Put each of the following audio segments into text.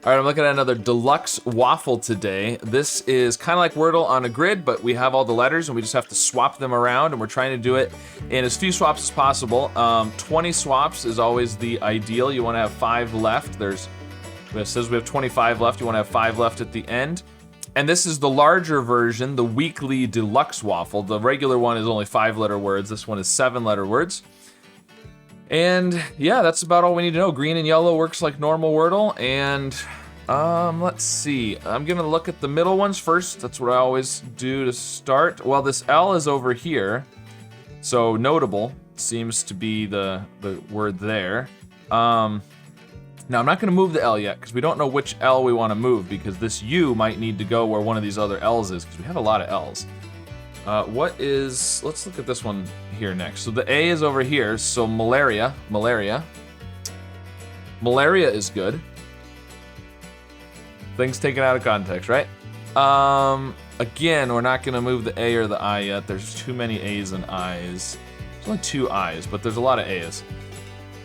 All right, I'm looking at another deluxe waffle today. This is kind of like Wordle on a grid, but we have all the letters and we just have to swap them around, and we're trying to do it in as few swaps as possible. 20 swaps is always the ideal. You want to have 5 left. It says we have 25 left. You want to have 5 left at the end. And this is the larger version, the weekly deluxe waffle. The regular one is only 5-letter words. This one is 7-letter words. And yeah, that's about all we need to know. Green and yellow works like normal Wordle. And let's see. I'm gonna look at the middle ones first. That's what I always do to start. Well, this L is over here. So notable seems to be the word there. Now I'm not gonna move the L yet because we don't know which L we wanna move, because this U might need to go where one of these other L's is, because we have a lot of L's. Let's look at this one here next. So the A is over here, so malaria. Malaria is good. Things taken out of context, right? Again, we're not gonna move the A or the I yet. There's too many A's and I's. There's only 2 I's, but there's a lot of A's.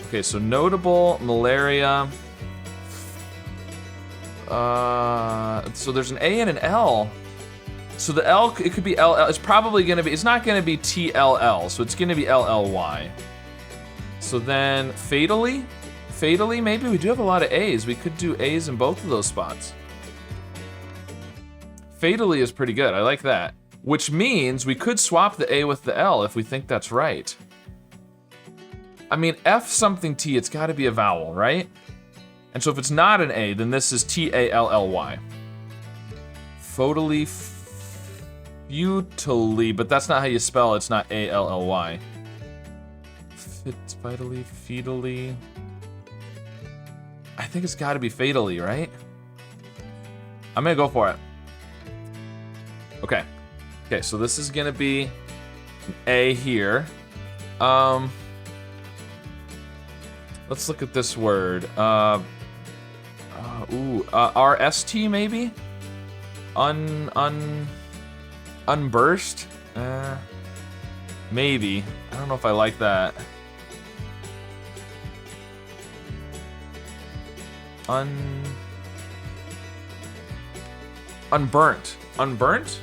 Okay, so notable, malaria. So there's an A and an L. So the L, it could be LL. It's probably gonna be, it's not gonna be TLL, so it's gonna be LLY. So then fatally, maybe we do have a lot of A's. We could do A's in both of those spots. Fatally is pretty good, I like that. Which means we could swap the A with the L if we think that's right. I mean, F something T, it's gotta be a vowel, right? And so if it's not an A, then this is TALLY. Fotally, futily, but that's not how you spell it, it's not ALLY. Vitally, fetally. I think it's gotta be fatally, right? I'm gonna go for it. Okay. Okay, so this is gonna be an A here. Let's look at this word. RST maybe? Unburst? Maybe. I don't know if I like that. Unburnt. Unburnt?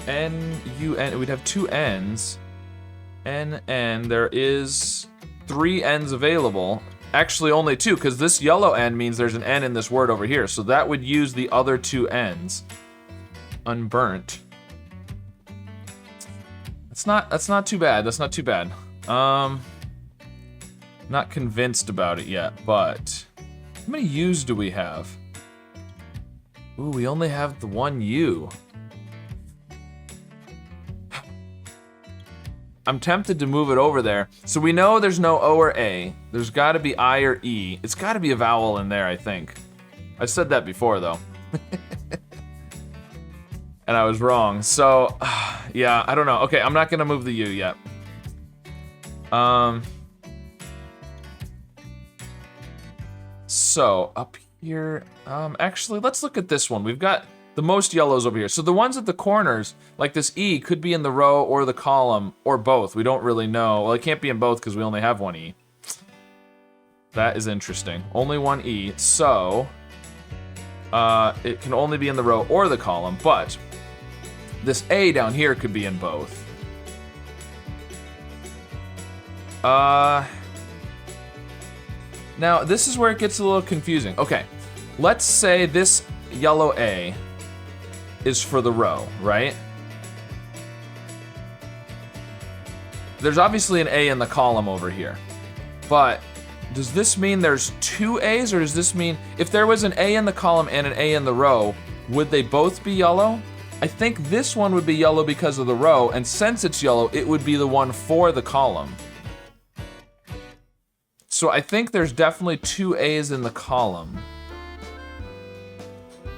N-U-N. We'd have 2 N's. N-N. There is 3 N's available. Actually, only 2, because this yellow N means there's an N in this word over here. So that would use the other 2 N's. Unburnt. That's not too bad. That's not too bad. Not convinced about it yet, but how many U's do we have? Ooh, we only have the 1 U. I'm tempted to move it over there. So we know there's no O or A. There's gotta be I or E. It's gotta be a vowel in there, I think. I said that before, though. And I was wrong. So, yeah, I don't know. Okay, I'm not gonna move the U yet. So, up here, actually, let's look at this one. We've got the most yellows over here. So the ones at the corners, like this E, could be in the row or the column, or both. We don't really know. Well, it can't be in both because we only have 1 E. That is interesting. Only 1 E. So, it can only be in the row or the column, but this A down here could be in both. Now, this is where it gets a little confusing. Okay, let's say this yellow A is for the row, right? There's obviously an A in the column over here, but does this mean there's 2 A's, or does this mean if there was an A in the column and an A in the row, would they both be yellow? I think this one would be yellow because of the row, and since it's yellow, it would be the one for the column. So I think there's definitely 2 A's in the column.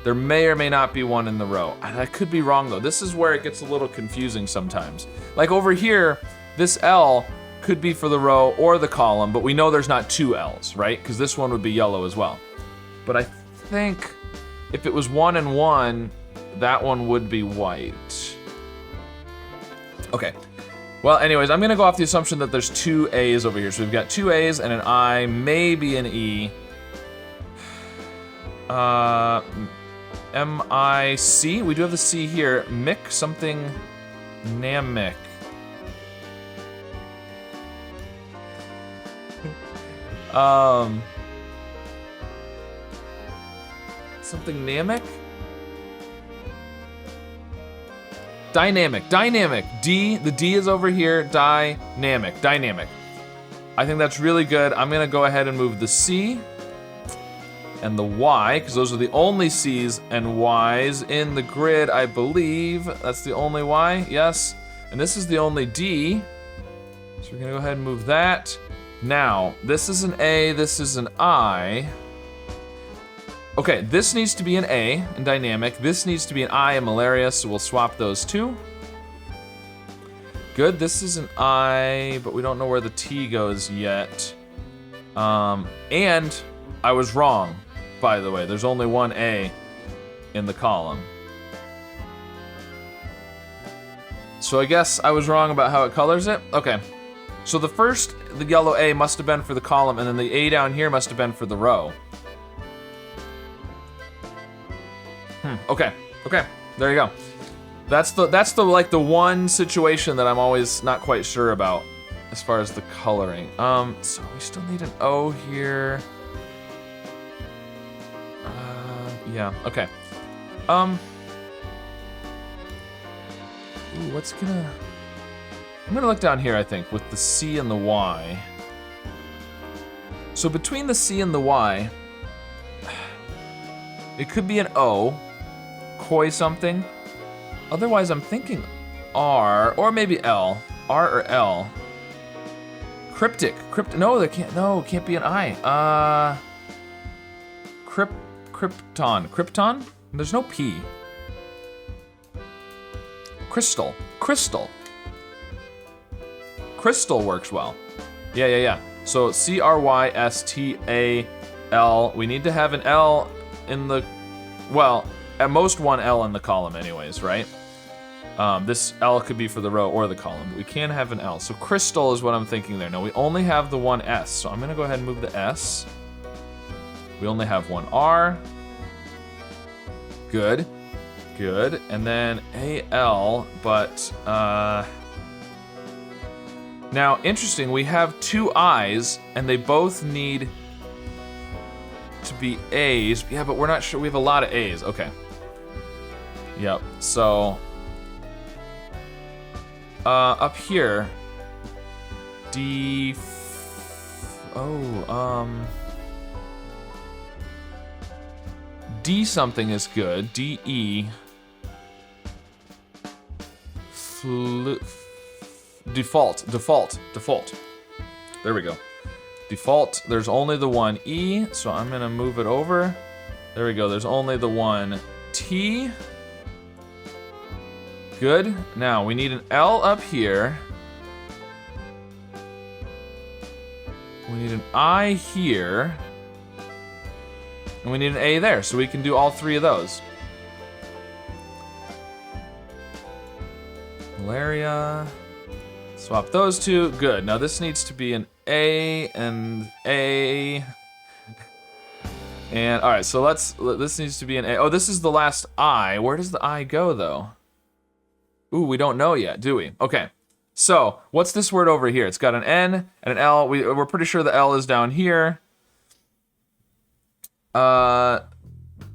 There may or may not be 1 in the row. I could be wrong though. This is where it gets a little confusing sometimes. Like over here, this L could be for the row or the column, but we know there's not 2 L's, right? Because this one would be yellow as well. But I think if it was 1 and 1, that one would be white. Okay. Well, anyways, I'm gonna go off the assumption that there's 2 A's over here. So we've got 2 A's and an I, maybe an E. M-I-C. We do have the C here. Mick something Namic. Something Namic? Dynamic. D, the D is over here. Dynamic. I think that's really good. I'm gonna go ahead and move the C and the Y, because those are the only C's and Y's in the grid, I believe. That's the only Y, yes. And this is the only D. So we're gonna go ahead and move that. Now, this is an A, this is an I. Okay, this needs to be an A in dynamic. This needs to be an I in malaria, so we'll swap those two. Good, this is an I, but we don't know where the T goes yet. And I was wrong, by the way. There's only one A in the column. So I guess I was wrong about how it colors it. Okay, so the yellow A must have been for the column, and then the A down here must have been for the row. Okay, there you go. That's the like the one situation that I'm always not quite sure about as far as the coloring. So we still need an O here. Yeah, okay. Ooh, I'm gonna look down here, I think, with the C and the Y. So between the C and the Y, it could be an O. Koi something. Otherwise, I'm thinking R or maybe L. R or L. Cryptic. No, there can't. No, it can't be an I. Krypton. Krypton? There's no P. Crystal. Crystal works well. Yeah. So CRYSTAL. We need to have an L in the. Well, at most one L in the column anyways, right? This L could be for the row or the column, but we can have an L. So crystal is what I'm thinking there. No, we only have the one S, so I'm gonna go ahead and move the S. We only have one R. Good. And then AL, but now interesting, we have two I's and they both need to be A's. Yeah, but we're not sure. We have a lot of A's. Okay. Yep. So up here, D something is good. DE. Default. There we go. Default, there's only the one E, so I'm gonna move it over. There we go, there's only the one T. Good. Now we need an L up here. We need an I here. And we need an A there, so we can do all three of those. Malaria. Swap those two. Good. Now this needs to be an A and A. And all right, so this needs to be an A. Oh, this is the last I. Where does the I go though? Ooh, we don't know yet, do we? Okay. So what's this word over here? It's got an N and an L. We're pretty sure the L is down here.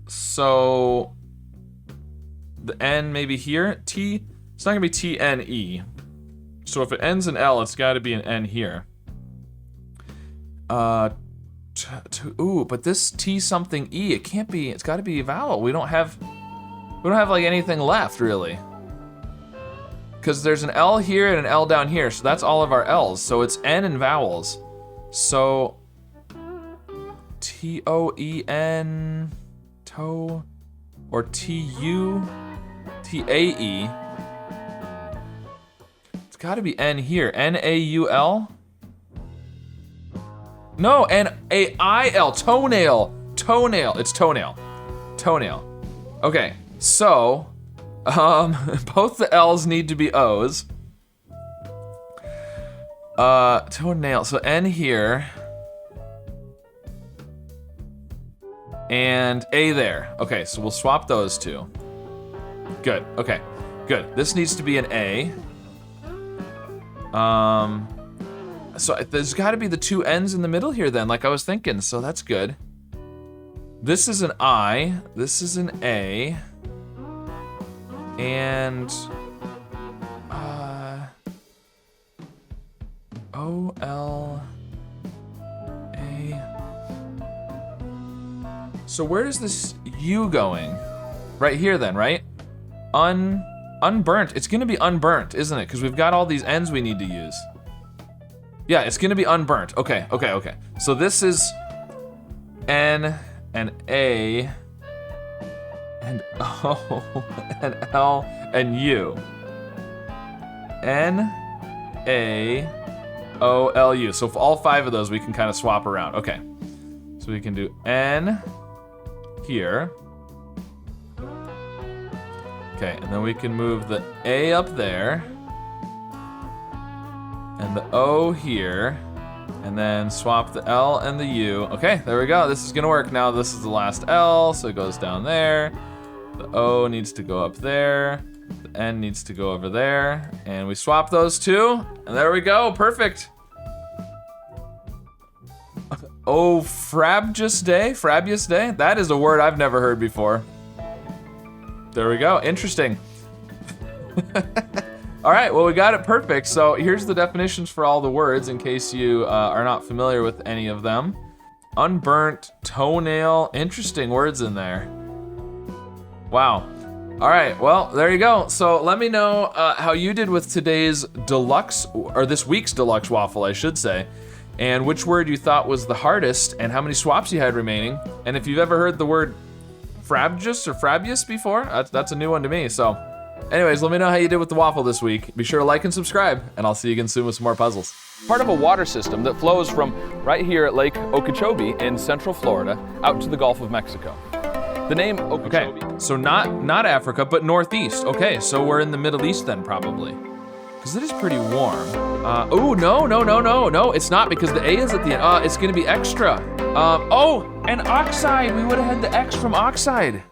So the N maybe here. T. It's not gonna be TNE. So if it ends in L, it's got to be an N here. Ooh, but this T something E, it can't be. It's got to be a vowel. We don't have like anything left really. Because there's an L here and an L down here, so that's all of our L's. So it's N and vowels. So TOEN, toe, or TU, TAE. It's got to be N here. NAUL. No, NAIL. Toenail. It's toenail. Okay, so both the L's need to be O's. Toenail. So N here. and A there. Okay, so we'll swap those two. Good, okay, good. This needs to be an A. So there's gotta be the two N's in the middle here then, like I was thinking, so that's good. This is an I, this is an A, and O-L-A. So where is this U going? Right here then, right? Unburnt, it's gonna be unburnt, isn't it? Because we've got all these N's we need to use. Yeah, it's gonna be unburnt. Okay. So this is N and A and O and L and U. N, A, O, L, U. So for all 5 of those, we can kind of swap around. Okay. So we can do N here. Okay, and then we can move the A up there. And the O here, and then swap the L and the U. Okay, there we go. This is gonna work now. This is the last L, so it goes down there. The O needs to go up there. The N needs to go over there. And we swap those two, and there we go, perfect. Oh, Frabius Day? That is a word I've never heard before. There we go, interesting. All right, well, we got it perfect. So here's the definitions for all the words in case you are not familiar with any of them. Unburnt, toenail, interesting words in there. Wow. All right, well, there you go. So let me know how you did with today's deluxe, or this week's deluxe waffle, I should say, and which word you thought was the hardest and how many swaps you had remaining. And if you've ever heard the word Frabius before, that's a new one to me, so. Anyways, let me know how you did with the waffle this week. Be sure to like and subscribe, and I'll see you again soon with some more puzzles. Part of a water system that flows from right here at Lake Okeechobee in Central Florida out to the Gulf of Mexico. The name Okeechobee. Okay, so not Africa, but Northeast. Okay, so we're in the Middle East then, probably. Because it is pretty warm. Oh, no, it's not, because the A is at the end. It's gonna be extra. Oh, and oxide. We would have had the X from oxide.